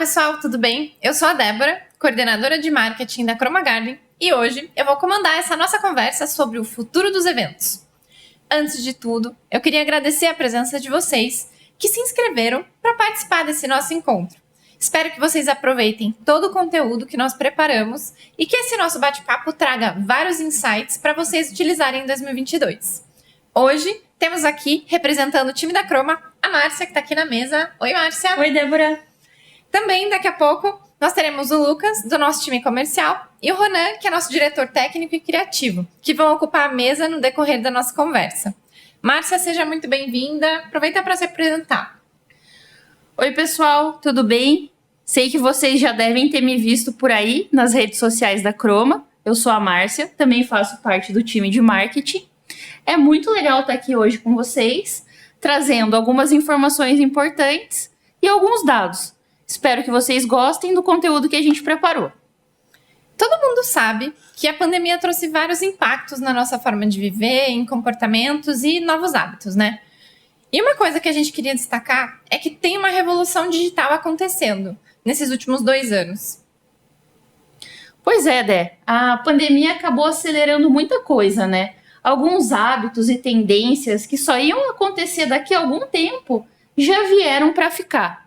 pessoal, tudo bem? Eu sou a Débora, coordenadora de marketing da Chroma Garden, e hoje eu vou comandar essa nossa conversa sobre o futuro dos eventos. Antes de tudo, eu queria agradecer a presença de vocês que se inscreveram para participar desse nosso encontro. Espero que vocês aproveitem todo o conteúdo que nós preparamos e que esse nosso bate-papo traga vários insights para vocês utilizarem em 2022. Hoje, temos aqui, representando o time da Chroma, a Márcia, que está aqui na mesa. Oi, Márcia. Oi, Débora. Também, daqui a pouco, nós teremos o Lucas, do nosso time comercial, e o Ronan, que é nosso diretor técnico e criativo, que vão ocupar a mesa no decorrer da nossa conversa. Márcia, seja muito bem-vinda. Aproveita para se apresentar. Oi, pessoal, tudo bem? Sei que vocês já devem ter me visto por aí nas redes sociais da Chroma. Eu sou a Márcia, também faço parte do time de marketing. É muito legal estar aqui hoje com vocês, trazendo algumas informações importantes e alguns dados. Espero que vocês gostem do conteúdo que a gente preparou. Todo mundo sabe que a pandemia trouxe vários impactos na nossa forma de viver, em comportamentos e novos hábitos, né? E uma coisa que a gente queria destacar é que tem uma revolução digital acontecendo nesses últimos 2 anos. Pois é, Dé. A pandemia acabou acelerando muita coisa, né? Alguns hábitos e tendências que só iam acontecer daqui a algum tempo já vieram para ficar.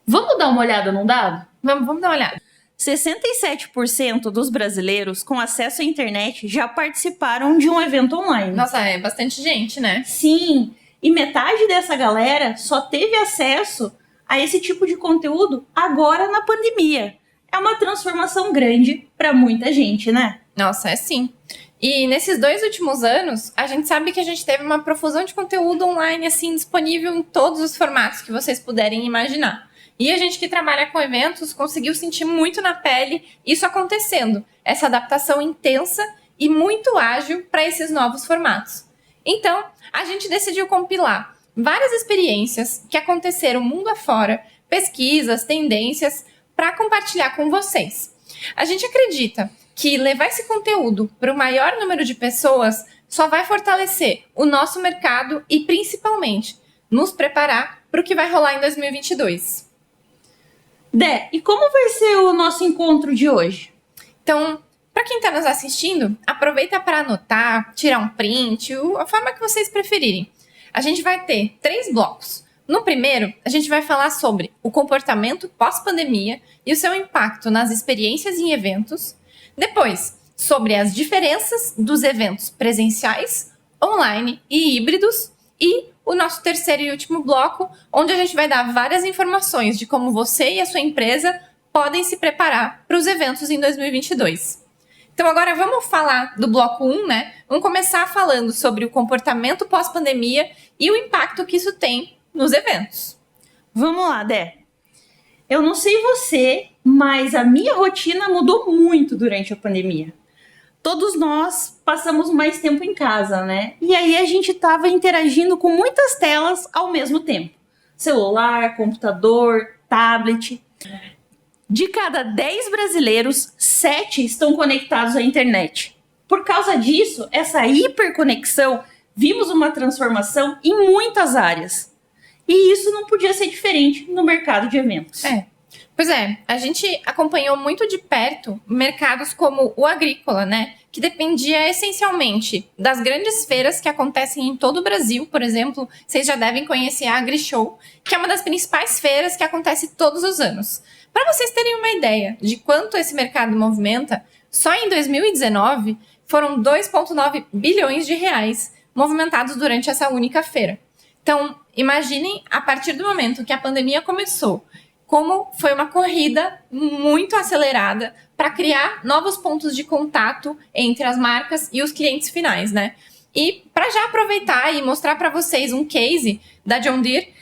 Vamos dar uma olhada num dado? Vamos dar uma olhada. 67% dos brasileiros com acesso à internet já participaram de um evento online. Nossa, é bastante gente, né? Sim, e metade dessa galera só teve acesso a esse tipo de conteúdo agora na pandemia. É uma transformação grande para muita gente, né? Nossa, é sim. E nesses 2 últimos anos, a gente sabe que a gente teve uma profusão de conteúdo online, assim, disponível em todos os formatos que vocês puderem imaginar. E a gente que trabalha com eventos conseguiu sentir muito na pele isso acontecendo, essa adaptação intensa e muito ágil para esses novos formatos. Então, a gente decidiu compilar várias experiências que aconteceram mundo afora, pesquisas, tendências, para compartilhar com vocês. A gente acredita que levar esse conteúdo para o maior número de pessoas só vai fortalecer o nosso mercado e, principalmente, nos preparar para o que vai rolar em 2022. Dé, e como vai ser o nosso encontro de hoje? Então, para quem está nos assistindo, aproveita para anotar, tirar um print, a forma que vocês preferirem. A gente vai ter 3 blocos. No primeiro, a gente vai falar sobre o comportamento pós-pandemia e o seu impacto nas experiências em eventos. Depois, sobre as diferenças dos eventos presenciais, online e híbridos. E o nosso terceiro e último bloco, onde a gente vai dar várias informações de como você e a sua empresa podem se preparar para os eventos em 2022. Então agora vamos falar do bloco 1, né? Vamos começar falando sobre o comportamento pós-pandemia e o impacto que isso tem nos eventos. Vamos lá, Dé. Eu não sei você, mas a minha rotina mudou muito durante a pandemia. Todos nós passamos mais tempo em casa, né? E aí a gente estava interagindo com muitas telas ao mesmo tempo. Celular, computador, tablet. De cada 10 brasileiros, 7 estão conectados à internet. Por causa disso, essa hiperconexão, vimos uma transformação em muitas áreas. E isso não podia ser diferente no mercado de eventos. Pois é, a gente acompanhou muito de perto mercados como o agrícola, né? Que dependia essencialmente das grandes feiras que acontecem em todo o Brasil, por exemplo. Vocês já devem conhecer a AgriShow, que é uma das principais feiras que acontece todos os anos. Para vocês terem uma ideia de quanto esse mercado movimenta, só em 2019 foram 2,9 bilhões de reais movimentados durante essa única feira. Então, imaginem, a partir do momento que a pandemia começou, como foi uma corrida muito acelerada para criar novos pontos de contato entre as marcas e os clientes finais, né? E para já aproveitar e mostrar para vocês um case da John Deere,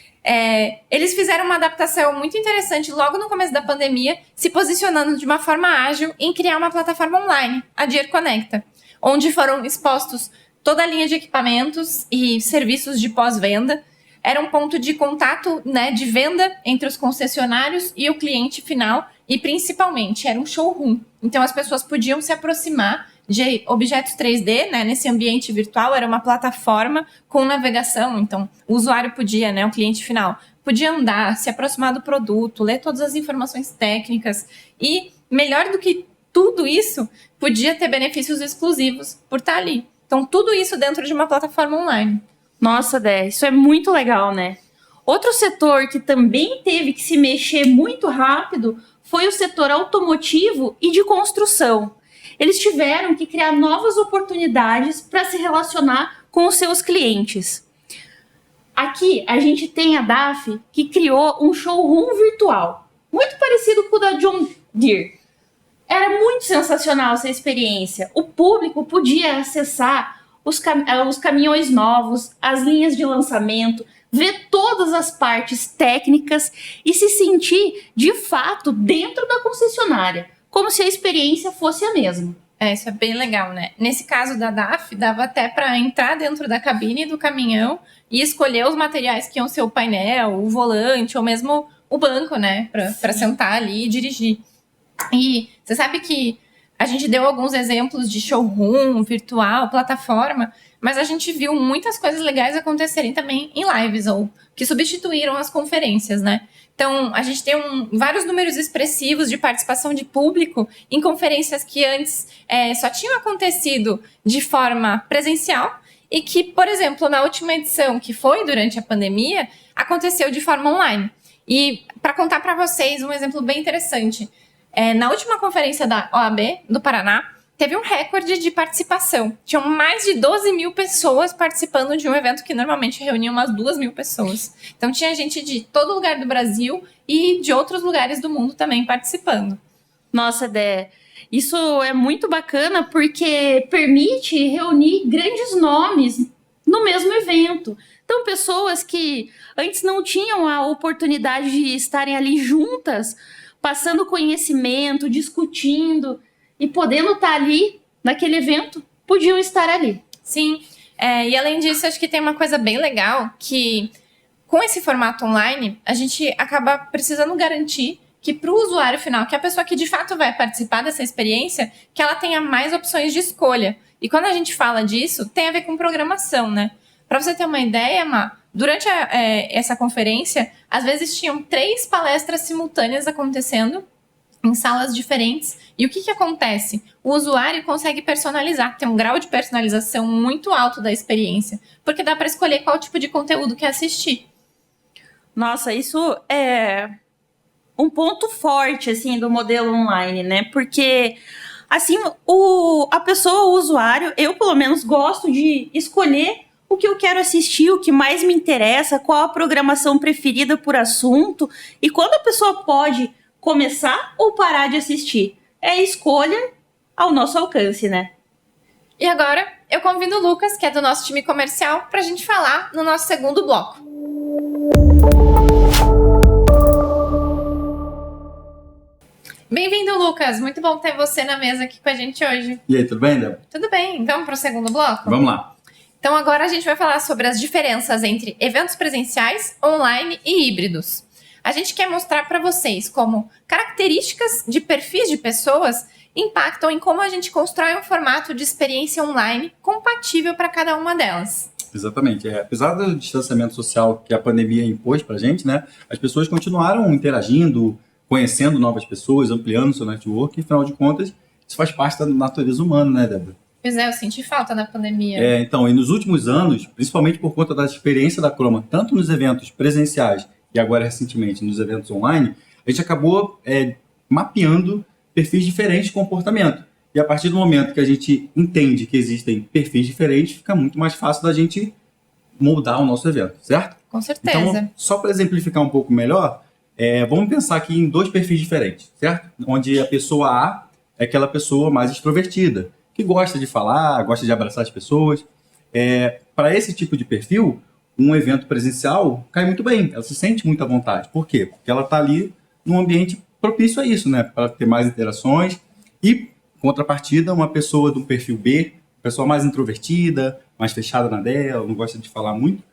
eles fizeram uma adaptação muito interessante logo no começo da pandemia, se posicionando de uma forma ágil em criar uma plataforma online, a Deere Conecta, onde foram expostos toda a linha de equipamentos e serviços de pós-venda. Era um ponto de contato, né, de venda entre os concessionários e o cliente final e, principalmente, era um showroom. Então, as pessoas podiam se aproximar de objetos 3D, né, nesse ambiente virtual. Era uma plataforma com navegação. Então, o usuário podia, né, o cliente final, podia andar, se aproximar do produto, ler todas as informações técnicas e, melhor do que tudo isso, podia ter benefícios exclusivos por estar ali. Então, tudo isso dentro de uma plataforma online. Nossa, Dé, isso é muito legal, né? Outro setor que também teve que se mexer muito rápido foi o setor automotivo e de construção. Eles tiveram que criar novas oportunidades para se relacionar com os seus clientes. Aqui a gente tem a DAF, que criou um showroom virtual, muito parecido com o da John Deere. Era muito sensacional essa experiência. O público podia acessar os caminhões novos, as linhas de lançamento, ver todas as partes técnicas e se sentir, de fato, dentro da concessionária, como se a experiência fosse a mesma. Isso é bem legal, né? Nesse caso da DAF, dava até para entrar dentro da cabine do caminhão e escolher os materiais que iam ser o painel, o volante ou mesmo o banco, né? Para sentar ali e dirigir. E você sabe que a gente deu alguns exemplos de showroom, virtual, plataforma, mas a gente viu muitas coisas legais acontecerem também em lives, ou que substituíram as conferências, né? Então, a gente tem vários números expressivos de participação de público em conferências que antes só tinham acontecido de forma presencial e que, por exemplo, na última edição, que foi durante a pandemia, aconteceu de forma online. E para contar para vocês um exemplo bem interessante, na última conferência da OAB do Paraná, teve um recorde de participação. Tinham mais de 12 mil pessoas participando de um evento que normalmente reunia umas 2.000 pessoas. Então tinha gente de todo lugar do Brasil e de outros lugares do mundo também participando. Nossa, Dé, isso é muito bacana porque permite reunir grandes nomes no mesmo evento. Então, pessoas que antes não tinham a oportunidade de estarem ali juntas, passando conhecimento, discutindo e podendo estar ali naquele evento, podiam estar ali. Sim, e além disso, acho que tem uma coisa bem legal, que com esse formato online, a gente acaba precisando garantir que para o usuário final, que é a pessoa que de fato vai participar dessa experiência, que ela tenha mais opções de escolha. E quando a gente fala disso, tem a ver com programação, né? Para você ter uma ideia, Má, durante essa conferência, às vezes tinham 3 palestras simultâneas acontecendo em salas diferentes. E o que acontece? O usuário consegue personalizar, tem um grau de personalização muito alto da experiência, porque dá para escolher qual tipo de conteúdo quer assistir. Nossa, isso é um ponto forte, assim, do modelo online, né? Porque, assim, a pessoa, o usuário, eu pelo menos gosto de escolher o que eu quero assistir, o que mais me interessa, qual a programação preferida por assunto, e quando a pessoa pode começar ou parar de assistir. É escolha ao nosso alcance, né? E agora, eu convido o Lucas, que é do nosso time comercial, para a gente falar no nosso segundo bloco. Bem-vindo, Lucas. Muito bom ter você na mesa aqui com a gente hoje. E aí, tudo bem, Débora? Tudo bem. Vamos para o segundo bloco? Vamos lá. Então, agora a gente vai falar sobre as diferenças entre eventos presenciais, online e híbridos. A gente quer mostrar para vocês como características de perfis de pessoas impactam em como a gente constrói um formato de experiência online compatível para cada uma delas. Exatamente. Apesar do distanciamento social que a pandemia impôs para a gente, né, as pessoas continuaram interagindo, conhecendo novas pessoas, ampliando o seu network, e, afinal de contas, isso faz parte da natureza humana, né, Débora? Pois é, eu senti falta da pandemia. Então, e nos últimos anos, principalmente por conta da experiência da Chroma, tanto nos eventos presenciais e agora recentemente nos eventos online, a gente acabou mapeando perfis diferentes de comportamento. E a partir do momento que a gente entende que existem perfis diferentes, fica muito mais fácil da gente moldar o nosso evento, certo? Com certeza. Então, só para exemplificar um pouco melhor, vamos pensar aqui em 2 perfis diferentes, certo? Onde a pessoa A é aquela pessoa mais extrovertida, que gosta de falar, gosta de abraçar as pessoas. Para esse tipo de perfil, um evento presencial cai muito bem, ela se sente muito à vontade. Por quê? Porque ela está ali num ambiente propício a isso, né? Para ter mais interações. E, contrapartida, uma pessoa do perfil B, pessoa mais introvertida, mais fechada na dela, não gosta de falar muito,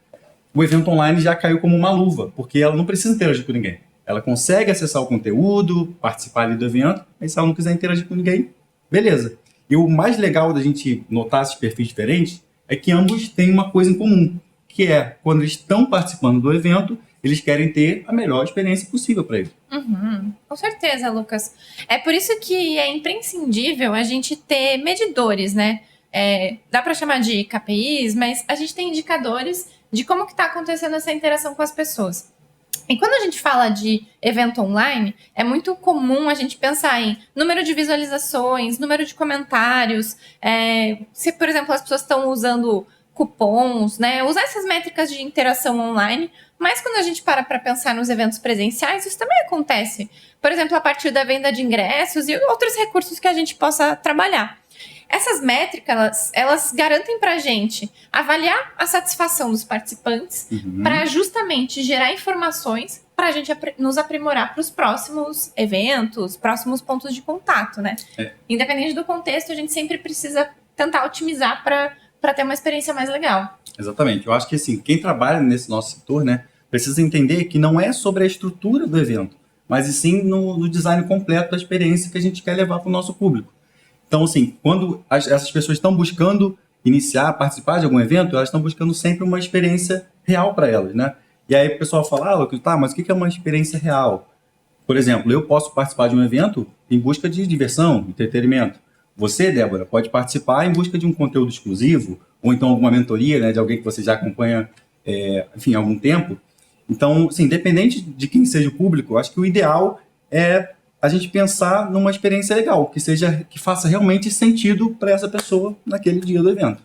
o evento online já caiu como uma luva, porque ela não precisa interagir com ninguém. Ela consegue acessar o conteúdo, participar ali do evento, mas se ela não quiser interagir com ninguém, beleza. E o mais legal da gente notar esses perfis diferentes é que ambos têm uma coisa em comum, que é, quando eles estão participando do evento, eles querem ter a melhor experiência possível para eles. Com certeza, Lucas. É por isso que é imprescindível a gente ter medidores, né? Dá para chamar de KPIs, mas a gente tem indicadores de como que está acontecendo essa interação com as pessoas. E quando a gente fala de evento online, é muito comum a gente pensar em número de visualizações, número de comentários, se, por exemplo, as pessoas estão usando cupons, né? Usar essas métricas de interação online, mas quando a gente para pensar nos eventos presenciais, isso também acontece. Por exemplo, a partir da venda de ingressos e outros recursos que a gente possa trabalhar. Essas métricas, elas garantem para a gente avaliar a satisfação dos participantes para justamente gerar informações para a gente nos aprimorar para os próximos eventos, próximos pontos de contato, né? Independente do contexto, a gente sempre precisa tentar otimizar para ter uma experiência mais legal. Exatamente. Eu acho que assim, quem trabalha nesse nosso setor, né, precisa entender que não é sobre a estrutura do evento, mas e sim no design completo da experiência que a gente quer levar para o nosso público. Então, assim, quando essas pessoas estão buscando participar de algum evento, elas estão buscando sempre uma experiência real para elas, né? E aí o pessoal fala, tá, mas o que é uma experiência real? Por exemplo, eu posso participar de um evento em busca de diversão, entretenimento. Você, Débora, pode participar em busca de um conteúdo exclusivo, ou então alguma mentoria, né, de alguém que você já acompanha, há algum tempo. Então, assim, independente de quem seja o público, acho que o ideal é a gente pensar numa experiência legal, que faça realmente sentido para essa pessoa naquele dia do evento.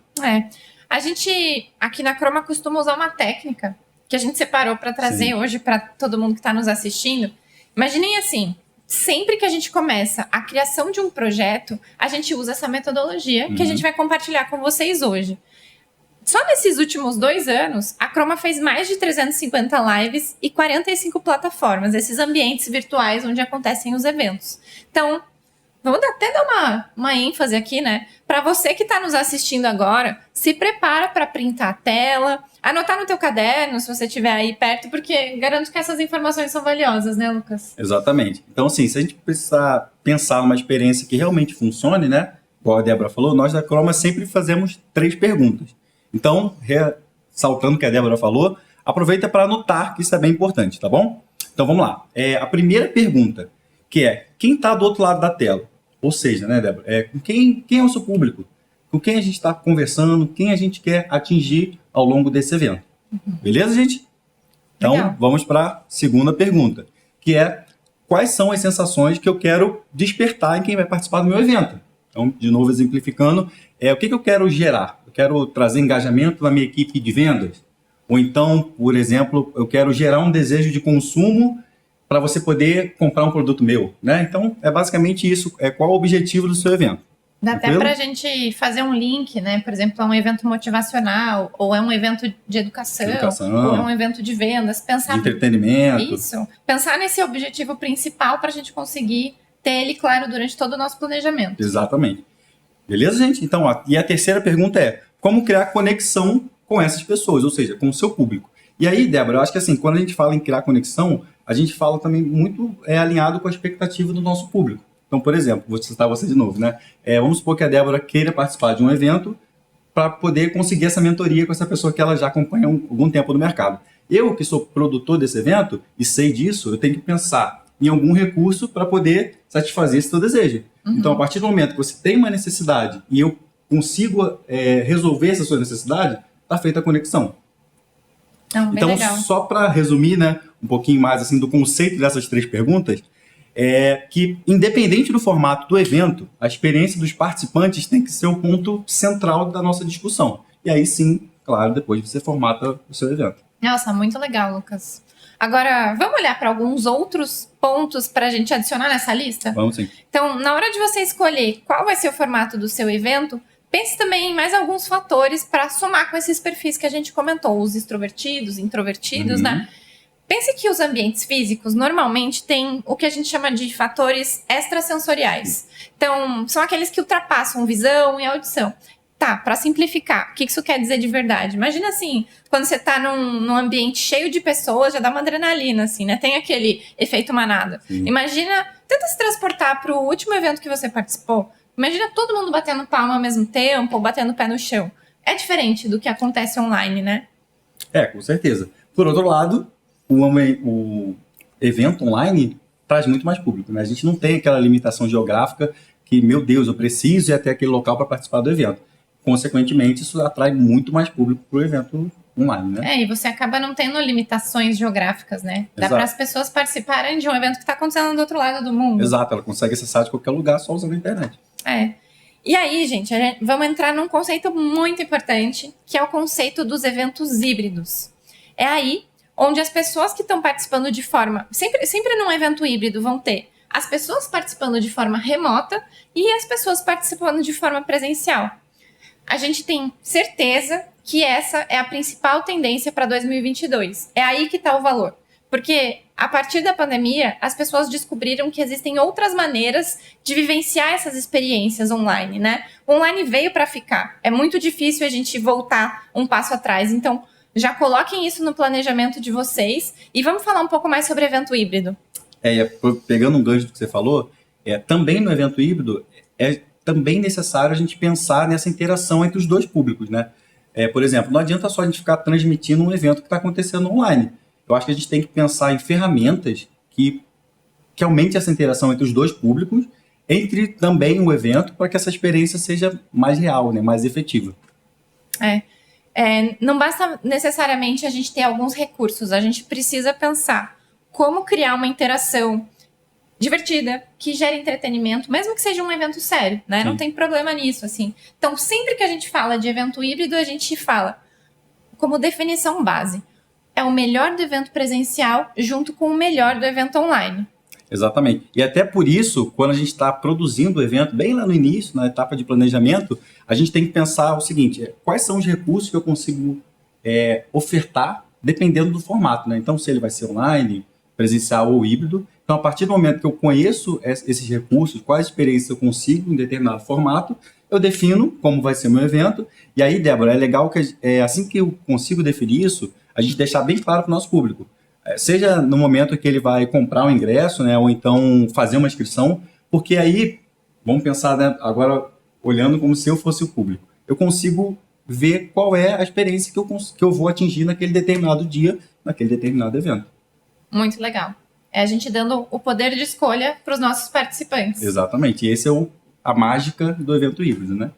A gente, aqui na Croma, costuma usar uma técnica que a gente separou para trazer hoje para todo mundo que está nos assistindo. Imaginem assim, sempre que a gente começa a criação de um projeto, a gente usa essa metodologia que a gente vai compartilhar com vocês hoje. Só nesses últimos 2 anos, a Croma fez mais de 350 lives e 45 plataformas, esses ambientes virtuais onde acontecem os eventos. Então, vamos até dar uma ênfase aqui, né? Para você que está nos assistindo agora, se prepara para printar a tela, anotar no teu caderno, se você estiver aí perto, porque garanto que essas informações são valiosas, né, Lucas? Exatamente. Então, assim, se a gente precisar pensar numa experiência que realmente funcione, né? Igual a Débora falou, nós da Croma sempre fazemos 3 perguntas. Então, ressaltando o que a Débora falou, aproveita para anotar que isso é bem importante, tá bom? Então, vamos lá. A primeira pergunta, que é, quem está do outro lado da tela? Ou seja, né, Débora? Quem é o seu público? Com quem a gente está conversando? Quem a gente quer atingir ao longo desse evento? Beleza, gente? Então, Legal. Vamos para a segunda pergunta, que é, quais são as sensações que eu quero despertar em quem vai participar do meu evento? Então, de novo, exemplificando, o que eu quero gerar? Eu quero trazer engajamento na minha equipe de vendas? Ou então, por exemplo, eu quero gerar um desejo de consumo para você poder comprar um produto meu, né? Então, é basicamente isso. Qual o objetivo do seu evento? Dá até para a gente fazer um link, né? Por exemplo, é um evento motivacional, ou é um evento de educação, ou é um evento de vendas. Pensar de entretenimento. Isso. Pensar nesse objetivo principal para a gente conseguir ter ele claro durante todo o nosso planejamento. Exatamente. Beleza, gente? Então, e a terceira pergunta é, como criar conexão com essas pessoas, ou seja, com o seu público? E aí, Débora, eu acho que assim, quando a gente fala em criar conexão, a gente fala também muito alinhado com a expectativa do nosso público. Então, por exemplo, vou citar você de novo, né? Vamos supor que a Débora queira participar de um evento para poder conseguir essa mentoria com essa pessoa que ela já acompanha há algum tempo no mercado. Eu, que sou produtor desse evento e sei disso, eu tenho que pensar em algum recurso para poder satisfazer esse seu desejo. Então, a partir do momento que você tem uma necessidade e eu consigo resolver essa sua necessidade, está feita a conexão. Então, legal. Só para resumir, né, um pouquinho mais assim, do conceito dessas 3 perguntas, que independente do formato do evento, a experiência dos participantes tem que ser o ponto central da nossa discussão. E aí sim, claro, depois você formata o seu evento. Nossa, muito legal, Lucas. Agora, vamos olhar para alguns outros pontos para a gente adicionar nessa lista? Vamos sim. Então, na hora de você escolher qual vai ser o formato do seu evento, pense também em mais alguns fatores para somar com esses perfis que a gente comentou, os extrovertidos, introvertidos, né? Pense que os ambientes físicos normalmente têm o que a gente chama de fatores extrasensoriais. Então, são aqueles que ultrapassam visão e audição. Tá, para simplificar, o que isso quer dizer de verdade? Imagina assim, quando você tá num ambiente cheio de pessoas, já dá uma adrenalina, assim, né? Tem aquele efeito manada. Sim. Imagina, tenta se transportar pro último evento que você participou. Imagina todo mundo batendo palma ao mesmo tempo, ou batendo o pé no chão. É diferente do que acontece online, né? Com certeza. Por outro lado, o evento online traz muito mais público, né? A gente não tem aquela limitação geográfica que, meu Deus, eu preciso ir até aquele local para participar do evento. Consequentemente, isso atrai muito mais público para o evento online, né? E você acaba não tendo limitações geográficas, né? Dá Exato. para as pessoas participarem de um evento que está acontecendo do outro lado do mundo. Exato, ela consegue acessar de qualquer lugar só usando a internet. E aí, gente, vamos entrar num conceito muito importante, que é o conceito dos eventos híbridos. É aí onde as pessoas que estão participando de forma... Sempre num evento híbrido vão ter as pessoas participando de forma remota e as pessoas participando de forma presencial. A gente tem certeza que essa é a principal tendência para 2022. É aí que está o valor. Porque, a partir da pandemia, as pessoas descobriram que existem outras maneiras de vivenciar essas experiências online, né? O online veio para ficar. É muito difícil a gente voltar um passo atrás. Então, já coloquem isso no planejamento de vocês. E vamos falar um pouco mais sobre evento híbrido. Pegando um gancho do que você falou, também no evento híbrido, é também necessário a gente pensar nessa interação entre os dois públicos, né? Por exemplo, não adianta só a gente ficar transmitindo um evento que está acontecendo online. Eu acho que a gente tem que pensar em ferramentas que aumente essa interação entre os dois públicos, entre também o evento, para que essa experiência seja mais real, né? Mais efetiva. Não basta necessariamente a gente ter alguns recursos, a gente precisa pensar como criar uma interação divertida, que gere entretenimento, mesmo que seja um evento sério, né? Não tem problema nisso, assim. Então, sempre que a gente fala de evento híbrido, a gente fala como definição base. É o melhor do evento presencial junto com o melhor do evento online. Exatamente. E até por isso, quando a gente está produzindo o evento, bem lá no início, na etapa de planejamento, a gente tem que pensar o seguinte: quais são os recursos que eu consigo ofertar dependendo do formato, né? Então, se ele vai ser online, presencial ou híbrido. Então, a partir do momento que eu conheço esses recursos, quais experiências eu consigo em determinado formato, eu defino como vai ser o meu evento. E aí, Débora, é legal que assim que eu consigo definir isso, a gente deixar bem claro para o nosso público. Seja no momento que ele vai comprar um ingresso, né, ou então fazer uma inscrição, porque aí, vamos pensar, né, agora olhando como se eu fosse o público, eu consigo ver qual é a experiência que eu vou atingir naquele determinado dia, naquele determinado evento. Muito legal. É a gente dando o poder de escolha para os nossos participantes. Exatamente. E esse é a mágica do evento híbrido, né?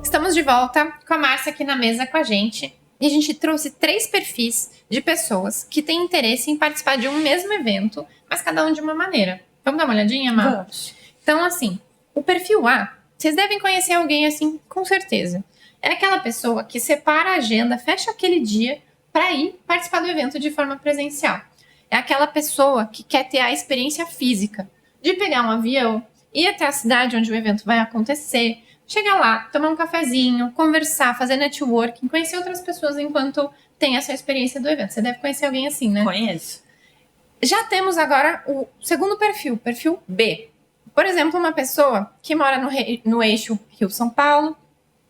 Estamos de volta com a Márcia aqui na mesa com a gente. E a gente trouxe 3 perfis de pessoas que têm interesse em participar de um mesmo evento, mas cada um de uma maneira. Vamos dar uma olhadinha, Má? Vamos. Então, assim, o perfil A, vocês devem conhecer alguém assim, com certeza. É aquela pessoa que separa a agenda, fecha aquele dia para ir participar do evento de forma presencial. É aquela pessoa que quer ter a experiência física de pegar um avião, ir até a cidade onde o evento vai acontecer, chegar lá, tomar um cafezinho, conversar, fazer networking, conhecer outras pessoas enquanto tem essa experiência do evento. Você deve conhecer alguém assim, né? Conheço. Já temos agora o segundo perfil, perfil B. Por exemplo, uma pessoa que mora no eixo Rio-São Paulo.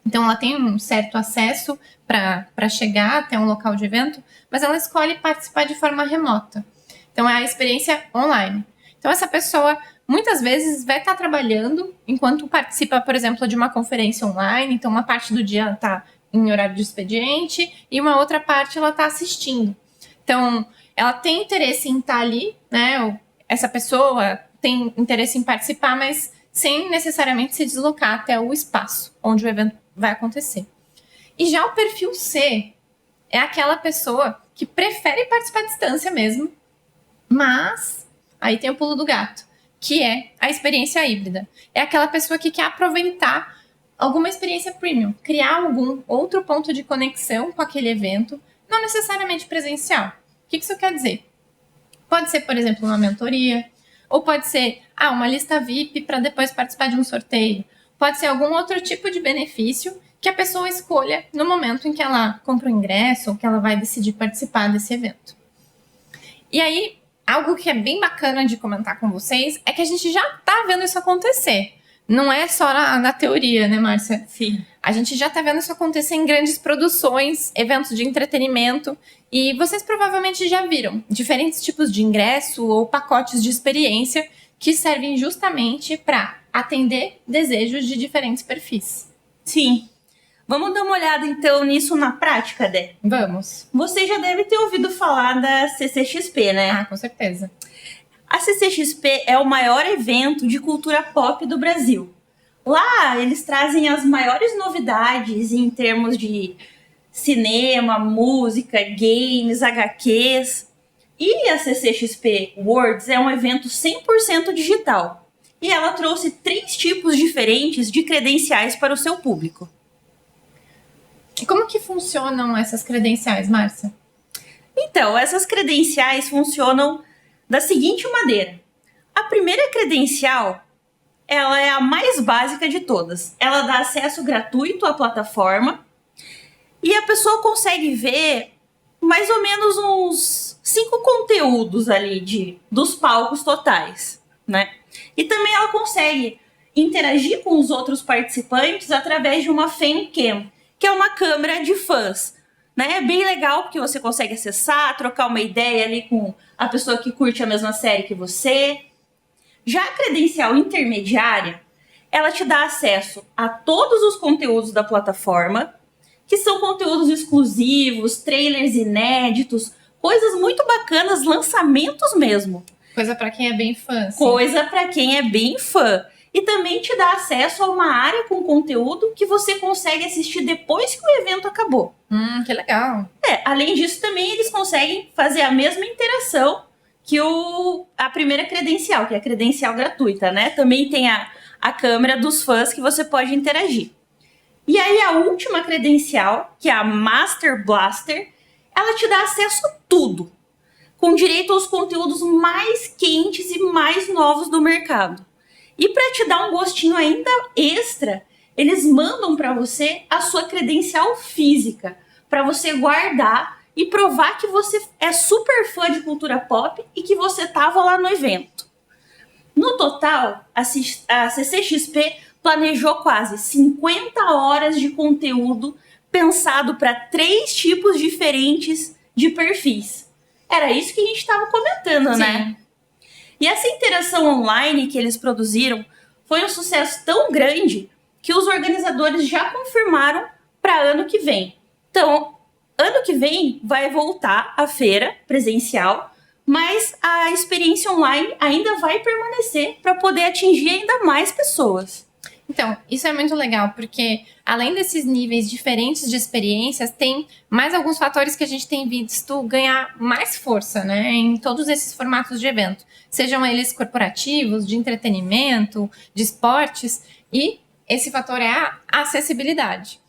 Então, ela tem um certo acesso para chegar até um local de evento, mas ela escolhe participar de forma remota. Então, é a experiência online. Então, essa pessoa, muitas vezes, vai estar trabalhando enquanto participa, por exemplo, de uma conferência online. Então, uma parte do dia ela está em horário de expediente e uma outra parte ela está assistindo. Então, ela tem interesse em estar ali, né? Essa pessoa tem interesse em participar, mas sem necessariamente se deslocar até o espaço onde o evento vai acontecer. E já o perfil C é aquela pessoa que prefere participar à distância mesmo, mas aí tem o pulo do gato, que é a experiência híbrida. É aquela pessoa que quer aproveitar alguma experiência premium, criar algum outro ponto de conexão com aquele evento, não necessariamente presencial. O que isso quer dizer? Pode ser, por exemplo, uma mentoria, ou pode ser uma lista VIP para depois participar de um sorteio. Pode ser algum outro tipo de benefício que a pessoa escolha no momento em que ela compra o ingresso ou que ela vai decidir participar desse evento. E aí, algo que é bem bacana de comentar com vocês é que a gente já está vendo isso acontecer. Não é só na teoria, né, Márcia? Sim. A gente já está vendo isso acontecer em grandes produções, eventos de entretenimento. E vocês provavelmente já viram diferentes tipos de ingresso ou pacotes de experiência que servem justamente para atender desejos de diferentes perfis. Sim. Vamos dar uma olhada então nisso na prática, Dé? Vamos. Você já deve ter ouvido falar da CCXP, né? Ah, com certeza. A CCXP é o maior evento de cultura pop do Brasil. Lá eles trazem as maiores novidades em termos de cinema, música, games, HQs. E a CCXP Worlds é um evento 100% digital. E ela trouxe 3 tipos diferentes de credenciais para o seu público. E como que funcionam essas credenciais, Márcia? Então, essas credenciais funcionam da seguinte maneira. A primeira credencial, ela é a mais básica de todas. Ela dá acesso gratuito à plataforma e a pessoa consegue ver mais ou menos uns 5 conteúdos ali dos palcos totais, né? E também ela consegue interagir com os outros participantes através de uma fancam, que é uma câmera de fãs, né? É bem legal porque você consegue acessar, trocar uma ideia ali com a pessoa que curte a mesma série que você. Já a credencial intermediária, ela te dá acesso a todos os conteúdos da plataforma, que são conteúdos exclusivos, trailers inéditos, coisas muito bacanas, lançamentos mesmo. Coisa pra quem é bem fã. Assim. Coisa para quem é bem fã. E também te dá acesso a uma área com conteúdo que você consegue assistir depois que o evento acabou. Que legal. Além disso, também eles conseguem fazer a mesma interação que a primeira credencial, que é a credencial gratuita, né? Também tem a câmera dos fãs que você pode interagir. E aí a última credencial, que é a Master Blaster, ela te dá acesso a tudo, com direito aos conteúdos mais quentes e mais novos do mercado. E para te dar um gostinho ainda extra, eles mandam para você a sua credencial física, para você guardar e provar que você é super fã de cultura pop e que você estava lá no evento. No total, a CCXP planejou quase 50 horas de conteúdo pensado para 3 tipos diferentes de perfis. Era isso que a gente estava comentando, Sim. né? E essa interação online que eles produziram foi um sucesso tão grande que os organizadores já confirmaram para ano que vem. Então, ano que vem vai voltar a feira presencial, mas a experiência online ainda vai permanecer para poder atingir ainda mais pessoas. Então, isso é muito legal, porque além desses níveis diferentes de experiências, tem mais alguns fatores que a gente tem visto ganhar mais força, né, em todos esses formatos de evento. Sejam eles corporativos, de entretenimento, de esportes, e esse fator é a acessibilidade.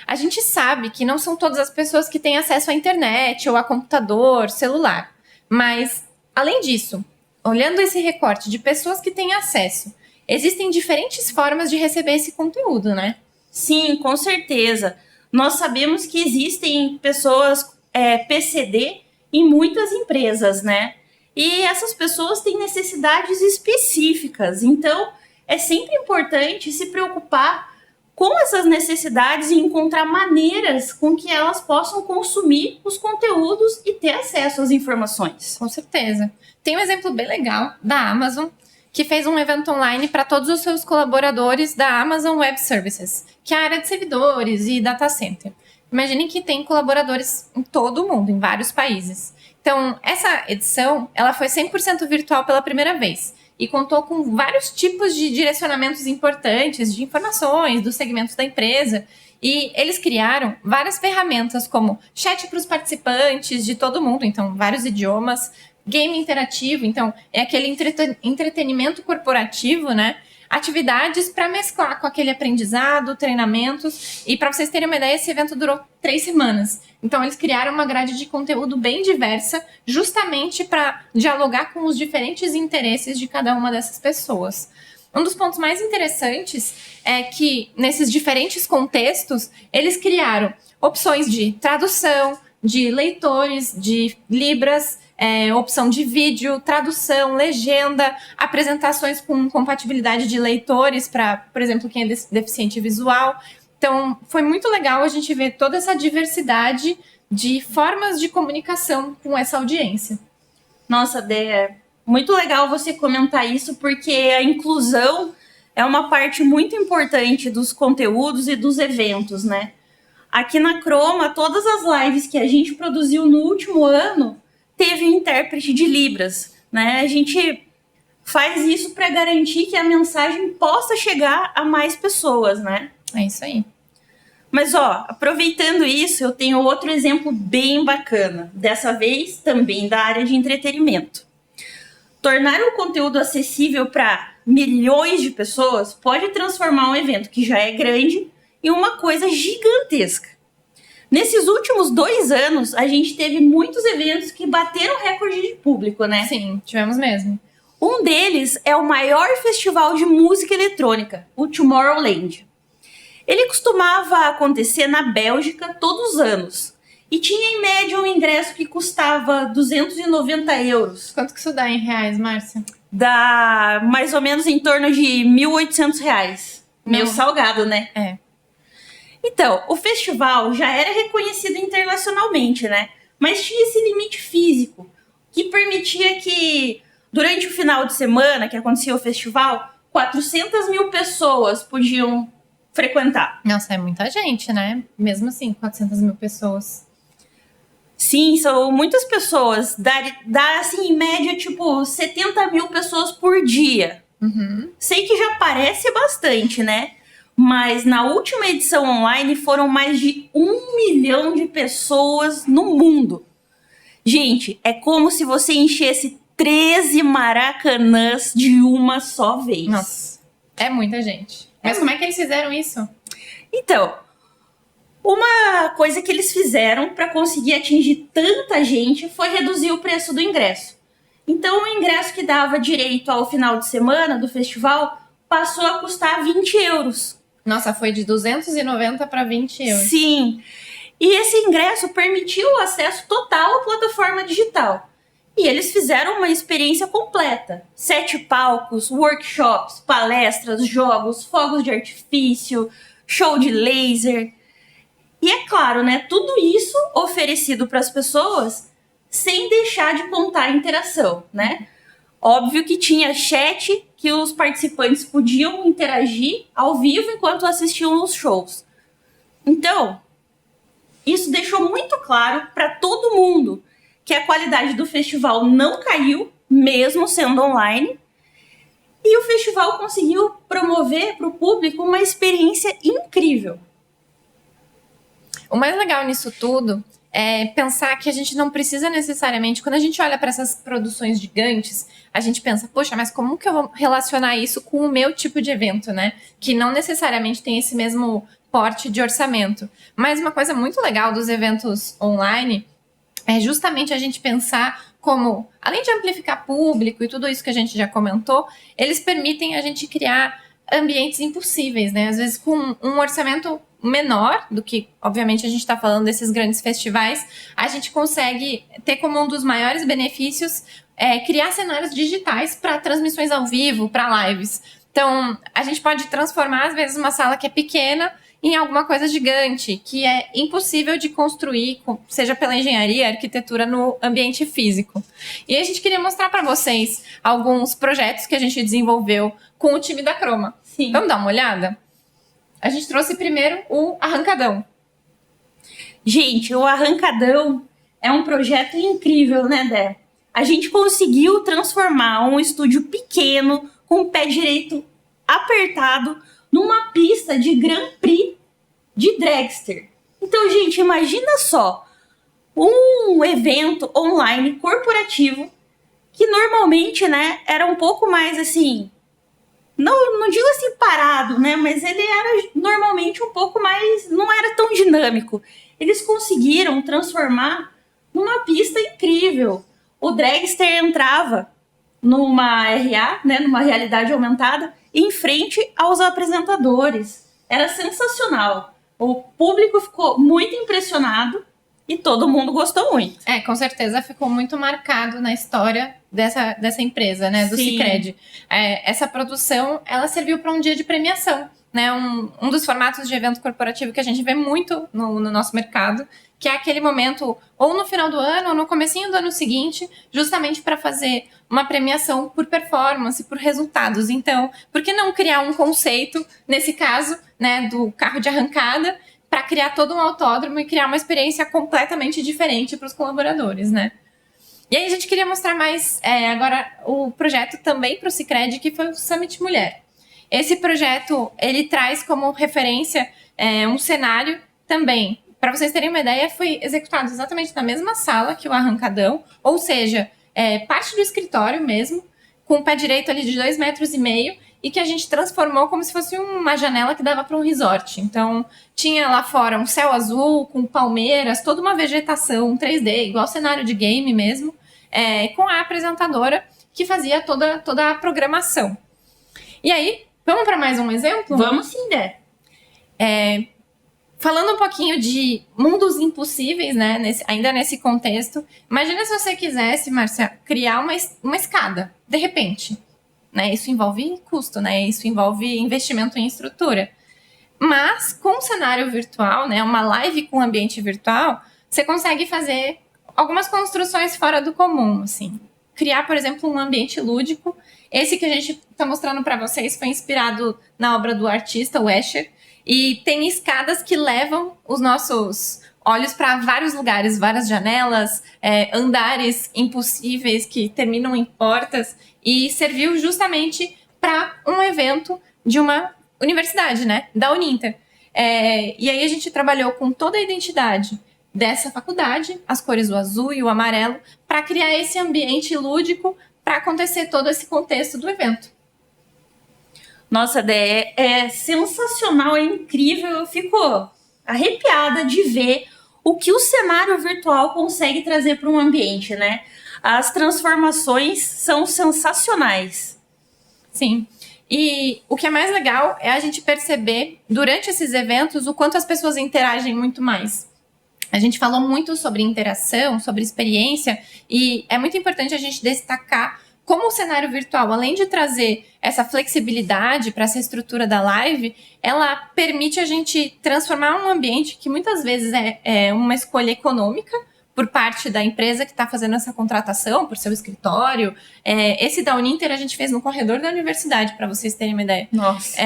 A gente sabe que não são todas as pessoas que têm acesso à internet ou a computador, celular, mas, além disso, olhando esse recorte de pessoas que têm acesso, existem diferentes formas de receber esse conteúdo, né? Sim, com certeza. Nós sabemos que existem pessoas PCD em muitas empresas, né? E essas pessoas têm necessidades específicas. Então, é sempre importante se preocupar com essas necessidades e encontrar maneiras com que elas possam consumir os conteúdos e ter acesso às informações. Com certeza. Tem um exemplo bem legal da Amazon, que fez um evento online para todos os seus colaboradores da Amazon Web Services, que é a área de servidores e data center. Imaginem que tem colaboradores em todo o mundo, em vários países. Então, essa edição, ela foi 100% virtual pela primeira vez e contou com vários tipos de direcionamentos importantes, de informações, dos segmentos da empresa. E eles criaram várias ferramentas, como chat para os participantes de todo mundo, então vários idiomas, game interativo, então é aquele entretenimento corporativo, né? Atividades para mesclar com aquele aprendizado, treinamentos. E para vocês terem uma ideia, esse evento durou 3 semanas. Então eles criaram uma grade de conteúdo bem diversa, justamente para dialogar com os diferentes interesses de cada uma dessas pessoas. Um dos pontos mais interessantes é que, nesses diferentes contextos, eles criaram opções de tradução, de leitores, de libras, opção de vídeo, tradução, legenda, apresentações com compatibilidade de leitores para, por exemplo, quem é deficiente visual. Então, foi muito legal a gente ver toda essa diversidade de formas de comunicação com essa audiência. Nossa, Dé, muito legal você comentar isso, porque a inclusão é uma parte muito importante dos conteúdos e dos eventos, né? Aqui na Croma, todas as lives que a gente produziu no último ano teve um intérprete de Libras, né? A gente faz isso para garantir que a mensagem possa chegar a mais pessoas, né? É isso aí. Mas, aproveitando isso, eu tenho outro exemplo bem bacana. Dessa vez, também da área de entretenimento. Tornar o conteúdo acessível para milhões de pessoas pode transformar um evento que já é grande em uma coisa gigantesca. Nesses últimos 2 anos, a gente teve muitos eventos que bateram recorde de público, né? Sim, tivemos mesmo. Um deles é o maior festival de música eletrônica, o Tomorrowland. Ele costumava acontecer na Bélgica todos os anos. E tinha em média um ingresso que custava 290 euros. Quanto que isso dá em reais, Márcia? Dá mais ou menos em torno de 1.800 reais. Meio salgado, né? É. Então, o festival já era reconhecido internacionalmente, né? Mas tinha esse limite físico, que permitia que, durante o final de semana que acontecia o festival, 400 mil pessoas podiam frequentar. Nossa, é muita gente, né? Mesmo assim, 400 mil pessoas. Sim, são muitas pessoas. Dá assim, em média, tipo, 70 mil pessoas por dia. Uhum. Sei que já parece bastante, né? Mas na última edição online foram mais de 1 milhão de pessoas no mundo. Gente, é como se você enchesse 13 maracanãs de uma só vez. Nossa, é muita gente. Mas como é que eles fizeram isso? Então, uma coisa que eles fizeram para conseguir atingir tanta gente foi reduzir o preço do ingresso. Então, o ingresso que dava direito ao final de semana do festival passou a custar 20 euros. Nossa, foi de 290 para 20 euros. Sim, e esse ingresso permitiu o acesso total à plataforma digital. E eles fizeram uma experiência completa. 7 palcos, workshops, palestras, jogos, fogos de artifício, show de laser. E é claro, né, tudo isso oferecido para as pessoas sem deixar de contar a interação, né? Óbvio que tinha chat que os participantes podiam interagir ao vivo enquanto assistiam os shows. Então, isso deixou muito claro para todo mundo que a qualidade do festival não caiu, mesmo sendo online, e o festival conseguiu promover para o público uma experiência incrível. O mais legal nisso tudo é pensar que a gente não precisa necessariamente, quando a gente olha para essas produções gigantes, a gente pensa, poxa, mas como que eu vou relacionar isso com o meu tipo de evento, né? Que não necessariamente tem esse mesmo porte de orçamento. Mas uma coisa muito legal dos eventos online é justamente a gente pensar como, além de amplificar público e tudo isso que a gente já comentou, eles permitem a gente criar ambientes impossíveis, né? Às vezes com um orçamento menor do que, obviamente, a gente está falando desses grandes festivais, a gente consegue ter como um dos maiores benefícios criar cenários digitais para transmissões ao vivo, para lives. Então, a gente pode transformar, às vezes, uma sala que é pequena em alguma coisa gigante, que é impossível de construir, seja pela engenharia, arquitetura, no ambiente físico. E a gente queria mostrar para vocês alguns projetos que a gente desenvolveu com o time da Croma. Sim. Vamos dar uma olhada? A gente trouxe primeiro o Arrancadão. Gente, o Arrancadão é um projeto incrível, né, Dé? A gente conseguiu transformar um estúdio pequeno, com o pé direito apertado, numa pista de Grand Prix de dragster. Então, gente, imagina só, um evento online corporativo que normalmente, né, era um pouco mais assim, não digo assim parado, né, mas ele era normalmente um pouco mais, não era tão dinâmico. Eles conseguiram transformar numa pista incrível. O dragster entrava numa RA, né, numa realidade aumentada, em frente aos apresentadores. Era sensacional. O público ficou muito impressionado e todo mundo gostou muito. Com certeza ficou muito marcado na história dessa empresa, né, do Sim. Sicredi. Essa produção, ela serviu para um dia de premiação, né, um dos formatos de evento corporativo que a gente vê muito no nosso mercado, que é aquele momento ou no final do ano ou no comecinho do ano seguinte, justamente para fazer uma premiação por performance, por resultados. Então, por que não criar um conceito, nesse caso, né, do carro de arrancada, para criar todo um autódromo e criar uma experiência completamente diferente para os colaboradores, né? E aí a gente queria mostrar mais agora o projeto também para o Sicredi, que foi o Summit Mulher. Esse projeto, ele traz como referência um cenário também. Para vocês terem uma ideia, foi executado exatamente na mesma sala que o Arrancadão, ou seja, parte do escritório mesmo, com o pé direito ali de 2,5 metros, e que a gente transformou como se fosse uma janela que dava para um resort. Então, tinha lá fora um céu azul, com palmeiras, toda uma vegetação 3D, igual cenário de game mesmo, com a apresentadora que fazia toda a programação. E aí, vamos para mais um exemplo? Vamos sim, Dé. Falando um pouquinho de mundos impossíveis, né, ainda nesse contexto, imagina se você quisesse, Márcia, criar uma escada, de repente. Né? Isso envolve custo, né? Isso envolve investimento em estrutura. Mas, com o cenário virtual, né, uma live com ambiente virtual, você consegue fazer algumas construções fora do comum, assim. Criar, por exemplo, um ambiente lúdico. Esse que a gente está mostrando para vocês foi inspirado na obra do artista, o Escher, e tem escadas que levam os nossos olhos para vários lugares, várias janelas, andares impossíveis que terminam em portas, e serviu justamente para um evento de uma universidade, né, da Uninter. E aí a gente trabalhou com toda a identidade dessa faculdade, as cores do azul e o amarelo, para criar esse ambiente lúdico para acontecer todo esse contexto do evento. Nossa, Dé, é sensacional, é incrível. Eu fico arrepiada de ver o que o cenário virtual consegue trazer para um ambiente, né? As transformações são sensacionais. Sim. E o que é mais legal é a gente perceber, durante esses eventos, o quanto as pessoas interagem muito mais. A gente falou muito sobre interação, sobre experiência, e é muito importante a gente destacar como o cenário virtual, além de trazer essa flexibilidade para essa estrutura da live, ela permite a gente transformar um ambiente que muitas vezes é uma escolha econômica por parte da empresa que está fazendo essa contratação, por seu escritório. Esse da Uninter a gente fez no corredor da universidade, para vocês terem uma ideia. Nossa.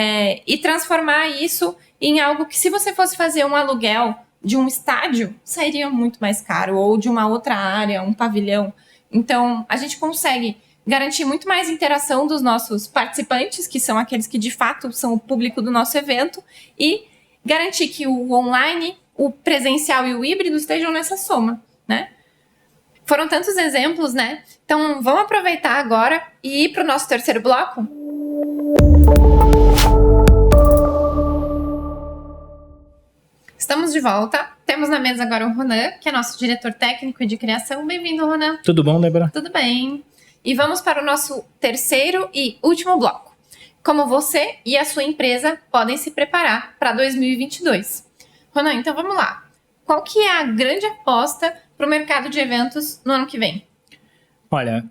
E transformar isso em algo que, se você fosse fazer um aluguel de um estádio, sairia muito mais caro, ou de uma outra área, um pavilhão. Então, a gente consegue garantir muito mais interação dos nossos participantes, que são aqueles que de fato são o público do nosso evento, e garantir que o online, o presencial e o híbrido estejam nessa soma, né? Foram tantos exemplos, né? Então, vamos aproveitar agora e ir para o nosso terceiro bloco? Estamos de volta. Temos na mesa agora o Ronan, que é nosso diretor técnico e de criação. Bem-vindo, Ronan. Tudo bom, Débora? Tudo bem. E vamos para o nosso terceiro e último bloco. Como você e a sua empresa podem se preparar para 2022. Ronan, então vamos lá. Qual que é a grande aposta para o mercado de eventos no ano que vem? Olha,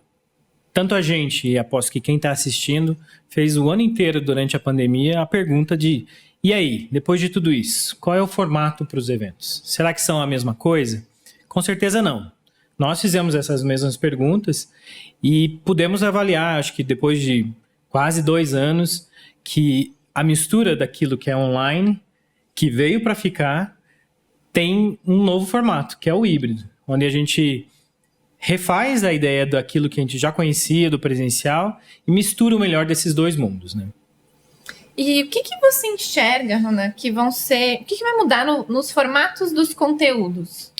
tanto a gente e aposto que quem está assistindo fez o ano inteiro durante a pandemia a pergunta de: e aí, depois de tudo isso, qual é o formato para os eventos? Será que são a mesma coisa? Com certeza não. Nós fizemos essas mesmas perguntas e pudemos avaliar, acho que depois de quase 2 anos, que a mistura daquilo que é online, que veio para ficar, tem um novo formato, que é o híbrido, onde a gente refaz a ideia daquilo que a gente já conhecia do presencial e mistura o melhor desses dois mundos, né? E o que você enxerga, Ronan, que vão ser... O que vai mudar nos formatos dos conteúdos?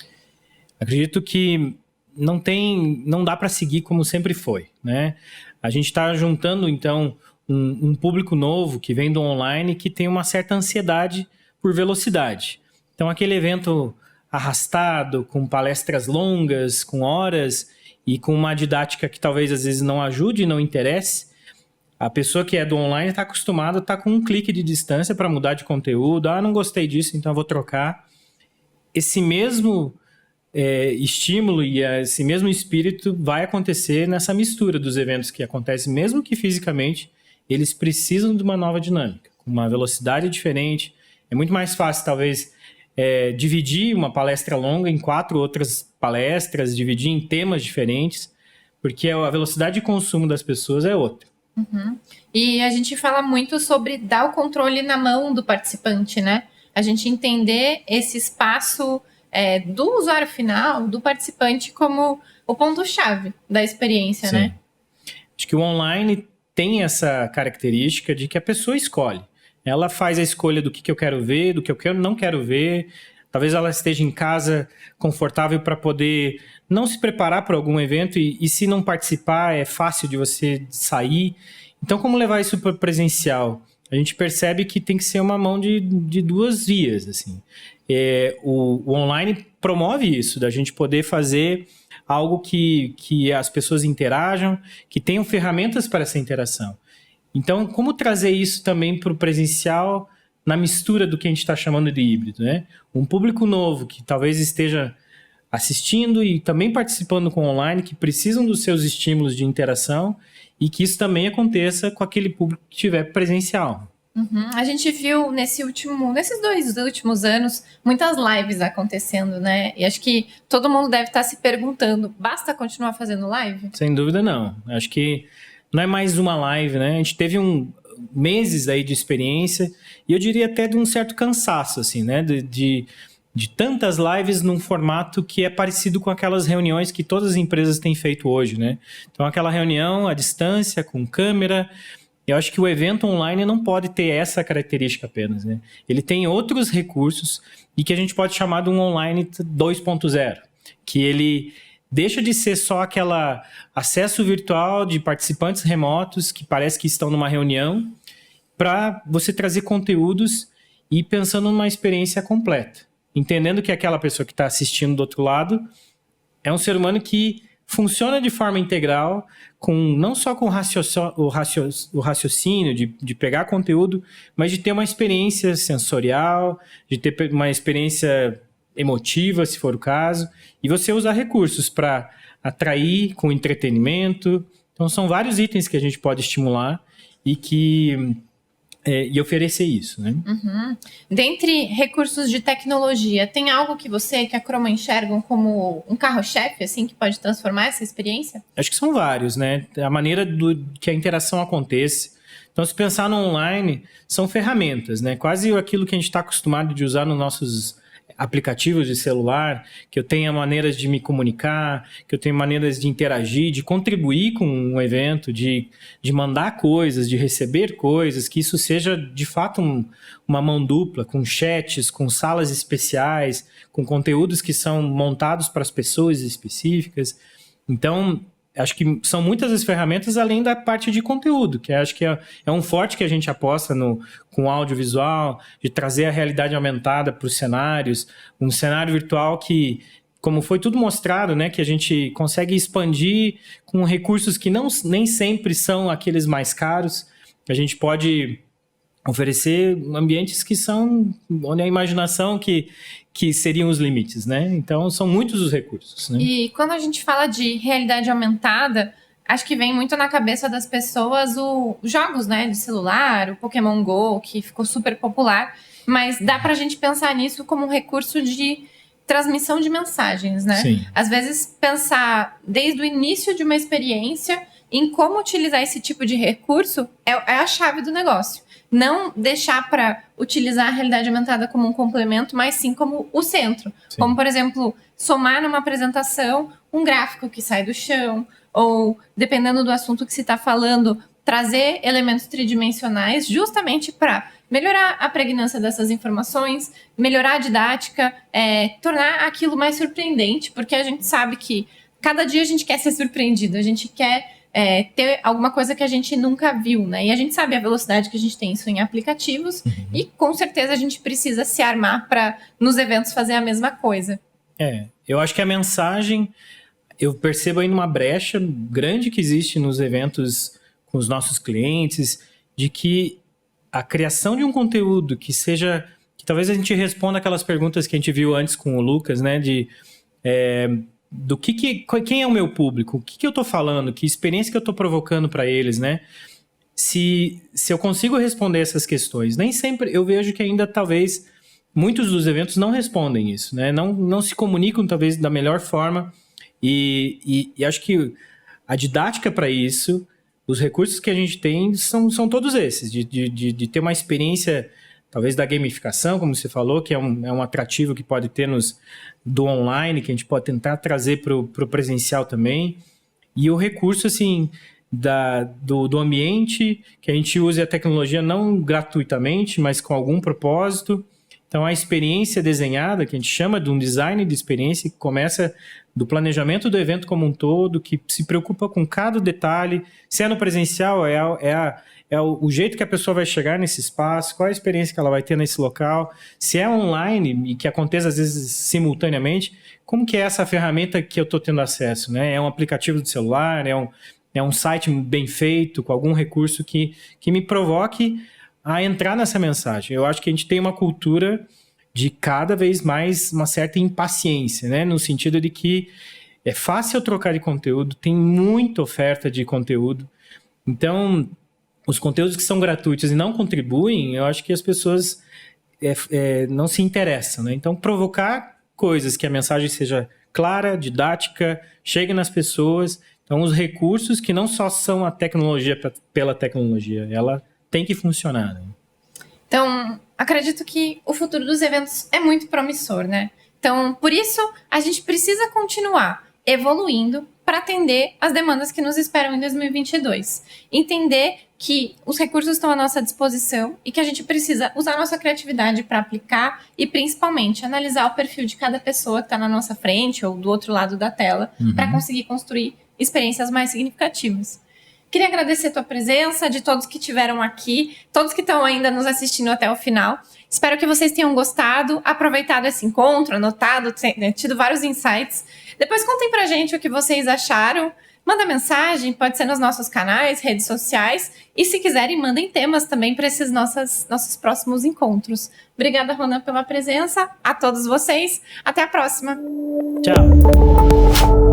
Acredito que não dá para seguir como sempre foi, né? A gente está juntando, então, um público novo que vem do online que tem uma certa ansiedade por velocidade. Então, aquele evento arrastado, com palestras longas, com horas e com uma didática que talvez às vezes não ajude e não interesse, a pessoa que é do online está acostumada a estar com um clique de distância para mudar de conteúdo. Não gostei disso, então eu vou trocar. Esse mesmo estímulo e esse mesmo espírito vai acontecer nessa mistura dos eventos que acontecem, mesmo que fisicamente, eles precisam de uma nova dinâmica, com uma velocidade diferente. É muito mais fácil, talvez, dividir uma palestra longa em 4 outras palestras, dividir em temas diferentes, porque a velocidade de consumo das pessoas é outra. Uhum. E a gente fala muito sobre dar o controle na mão do participante, né? A gente entender esse espaço do usuário final, do participante, como o ponto-chave da experiência, Sim. né? Acho que o online tem essa característica de que a pessoa escolhe. Ela faz a escolha do que eu quero ver, do que eu não quero ver. Talvez ela esteja em casa confortável para poder não se preparar para algum evento e se não participar é fácil de você sair. Então, como levar isso para o presencial? A gente percebe que tem que ser uma mão de duas vias, assim. O online promove isso, da gente poder fazer algo que as pessoas interajam, que tenham ferramentas para essa interação. Então, como trazer isso também para o presencial na mistura do que a gente está chamando de híbrido, né? Um público novo que talvez esteja assistindo e também participando com online, que precisam dos seus estímulos de interação e que isso também aconteça com aquele público que estiver presencial. Uhum. A gente viu nesses 2 últimos anos muitas lives acontecendo, né? E acho que todo mundo deve estar se perguntando, basta continuar fazendo live? Sem dúvida não. Acho que não é mais uma live, né? A gente teve meses aí de experiência e eu diria até de um certo cansaço, assim, né? De tantas lives num formato que é parecido com aquelas reuniões que todas as empresas têm feito hoje, né? Então, aquela reunião à distância, com câmera. Eu acho que o evento online não pode ter essa característica apenas, né? Ele tem outros recursos e que a gente pode chamar de um online 2.0, que ele deixa de ser só aquele acesso virtual de participantes remotos que parece que estão numa reunião para você trazer conteúdos e pensando numa experiência completa. Entendendo que aquela pessoa que está assistindo do outro lado é um ser humano que funciona de forma integral, não só com o raciocínio de pegar conteúdo, mas de ter uma experiência sensorial, de ter uma experiência emotiva, se for o caso, e você usar recursos para atrair com entretenimento. Então, são vários itens que a gente pode estimular e oferecer isso, né? Uhum. Dentre recursos de tecnologia, tem algo que você, que a Chroma enxergam como um carro-chefe, assim, que pode transformar essa experiência? Acho que são vários, né? A maneira que a interação acontece. Então, se pensar no online, são ferramentas, né? Quase aquilo que a gente está acostumado de usar nos nossos aplicativos de celular, que eu tenha maneiras de me comunicar, que eu tenha maneiras de interagir, de contribuir com um evento, de mandar coisas, de receber coisas, que isso seja de fato uma mão dupla, com chats, com salas especiais, com conteúdos que são montados para as pessoas específicas. Então, acho que são muitas as ferramentas além da parte de conteúdo, que acho que é um forte que a gente aposta com o audiovisual, de trazer a realidade aumentada para os cenários, um cenário virtual que, como foi tudo mostrado, né, que a gente consegue expandir com recursos que nem sempre são aqueles mais caros. A gente pode oferecer ambientes que são onde a imaginação que seriam os limites, né? Então, são muitos os recursos, né? E quando a gente fala de realidade aumentada, acho que vem muito na cabeça das pessoas os jogos, né, de celular, o Pokémon Go, que ficou super popular, mas dá pra gente pensar nisso como um recurso de transmissão de mensagens, né? Sim. Às vezes, pensar desde o início de uma experiência em como utilizar esse tipo de recurso é a chave do negócio. Não deixar para utilizar a realidade aumentada como um complemento, mas sim como o centro. Sim. Como, por exemplo, somar numa apresentação um gráfico que sai do chão, ou, dependendo do assunto que se está falando, trazer elementos tridimensionais justamente para melhorar a pregnância dessas informações, melhorar a didática, tornar aquilo mais surpreendente, porque a gente sabe que cada dia a gente quer ser surpreendido, a gente quer ter alguma coisa que a gente nunca viu, né? E a gente sabe a velocidade que a gente tem isso em aplicativos e com certeza a gente precisa se armar para nos eventos fazer a mesma coisa. Eu acho que a mensagem, eu percebo aí uma brecha grande que existe nos eventos com os nossos clientes, de que a criação de um conteúdo que talvez a gente responda aquelas perguntas que a gente viu antes com o Lucas, né? Quem é o meu público? O que eu estou falando? Que experiência que eu estou provocando para eles, né? Se eu consigo responder essas questões, nem sempre eu vejo que ainda talvez muitos dos eventos não respondem isso, né? Não se comunicam talvez da melhor forma e acho que a didática para isso, os recursos que a gente tem são todos esses, de ter uma experiência talvez da gamificação, como você falou, que é um atrativo que pode ter do online, que a gente pode tentar trazer para o presencial também. E o recurso, assim, do ambiente, que a gente use a tecnologia não gratuitamente, mas com algum propósito. Então, a experiência desenhada, que a gente chama de um design de experiência, que começa do planejamento do evento como um todo, que se preocupa com cada detalhe. Se é no presencial, é o jeito que a pessoa vai chegar nesse espaço, qual a experiência que ela vai ter nesse local. Se é online e que aconteça, às vezes, simultaneamente, como que é essa ferramenta que eu estou tendo acesso, né? É um aplicativo do celular, é um site bem feito, com algum recurso que me provoque a entrar nessa mensagem. Eu acho que a gente tem uma cultura de cada vez mais uma certa impaciência, né? No sentido de que é fácil trocar de conteúdo, tem muita oferta de conteúdo. Então, os conteúdos que são gratuitos e não contribuem, eu acho que as pessoas não se interessam, né? Então, provocar coisas que a mensagem seja clara, didática, chegue nas pessoas. Então, os recursos que não só são a tecnologia pela tecnologia, ela tem que funcionar, né? Então, acredito que o futuro dos eventos é muito promissor, né? Então, por isso, a gente precisa continuar evoluindo para atender as demandas que nos esperam em 2022. Entender que os recursos estão à nossa disposição e que a gente precisa usar a nossa criatividade para aplicar e, principalmente, analisar o perfil de cada pessoa que está na nossa frente ou do outro lado da tela para conseguir construir experiências mais significativas. Queria agradecer a tua presença, de todos que estiveram aqui, todos que estão ainda nos assistindo até o final. Espero que vocês tenham gostado, aproveitado esse encontro, anotado, tido vários insights. Depois contem pra gente o que vocês acharam. Manda mensagem, pode ser nos nossos canais, redes sociais. E se quiserem, mandem temas também para esses nossos próximos encontros. Obrigada, Ronan, pela presença. A todos vocês. Até a próxima. Tchau.